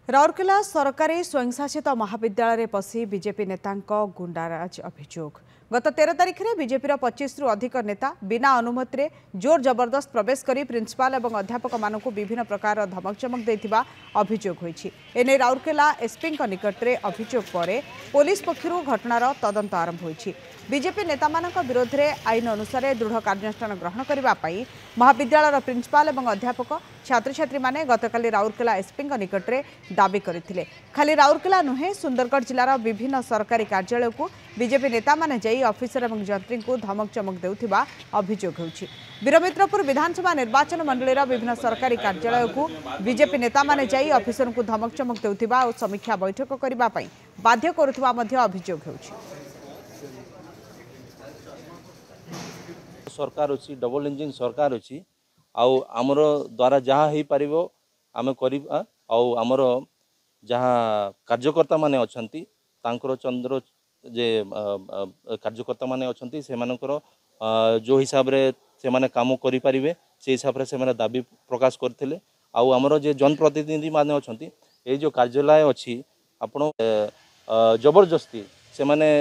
राउरकेला सरकारी स्वयंशासित महाविद्यालय पशि बीजेपी नेता गुंडाराज अभियोग गत 13 तारिख में बीजेपी 25 रु अधिक नेता बिना अनुमति जोर जबरदस्त प्रवेश कर प्रिंसिपाल और अध्यापक मानक विभिन्न प्रकार धमक चमक देथिबा अभियोग होईछि। एने राउरकेला एसपी निकट में अभियोग पर पुलिस पक्षर घटनार तदंत आरंभ होईछि। बीजेपी नेता विरोध में आईन अनुसार दृढ़ कार्यानुष्ठान ग्रहण करने महाविद्यालय प्रिंसिपाल और अध्यापक छात्र छात्री माने गतकाली राउरकेला एसपी निकट में दाबी करथिले। खाली राउरकेला नुहे सुंदरगढ़ जिलार विभिन्न सरकारी कार्यालय को बीजेपी नेता माने जाई ऑफिसर और जंत्री को धमक चमक देउथिबा अभियोग होउछि। वीरमित्रपुर विधानसभा निर्वाचन मंडलीर विभिन्न सरकारी कार्यालय को बीजेपी नेता माने जाई ऑफिसर को धमक चमक देउथिबा और समीक्षा बैठक करबा पई बाध्य करुथिबा मध्ये अभियोग होउछि। सरकार अच्छी डबल इंजिन सरकार अच्छी आमर द्वारा जहाँ हो पार आम कर आमर जहाँ कार्यकर्ता माने अछंती तांकर चंद्र जे कार्यकर्ता माने अछंती से मानकर जो हिसाब रे से माने काम करि परिबे से हिसाब रे से माने दाबी प्रकाश करथिले। आमर जे जनप्रतिनिधि माने अछंती ए जो कार्यालय अच्छी आपण जबरदस्ती से माने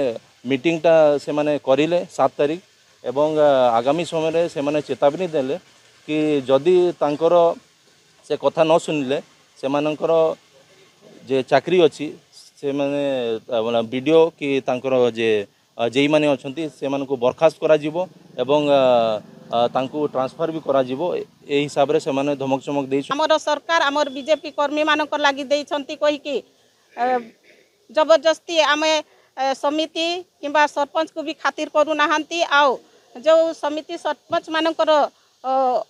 मीटिंगटा से माने करिले 7 तारिख एवं आगामी समय से माने चेतावनी देले कि जदि तांकर से कथा न सुनिले से मानकर जे चाकरी अच्छी से माने वीडियो कि तांकर जे जेई माने अछंती से मानको बरखास्त करा जिवो एवं तांको ट्रांसफर भी करा जिवो ए हिसाब रे से माने धमक चमक देइ हमर सरकार हमर बीजेपी कर्मी मानकर लागि देइ छंती कहि कि जबरदस्ती आमे समिति किंबा सरपंच को भी खातिर करू नाहंती आउ जो समिति सरपंच मानकर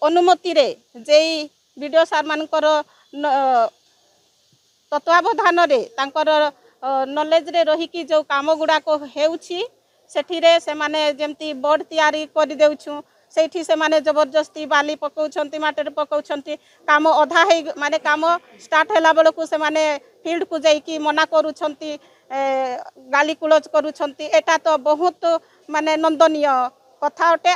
अनुमति रे जेई वीडियो सार मानकर तत्वावधान रे तांकर नॉलेज रे रही कि जो काम गुडा को हेउछि सेठी रे से माने जेमती बोर्ड तैयारी कर देउछु सेठी से माने जबरदस्ती बाली पकाउछंती माटर पकाउछंती काम अधा हे माने काम स्टार्ट हैला बेल को से माने फील्ड को जाई कि मना करूछंती गाली कुलज करूछंती एटा तो बहुत माने नंदनीय कथा अटे।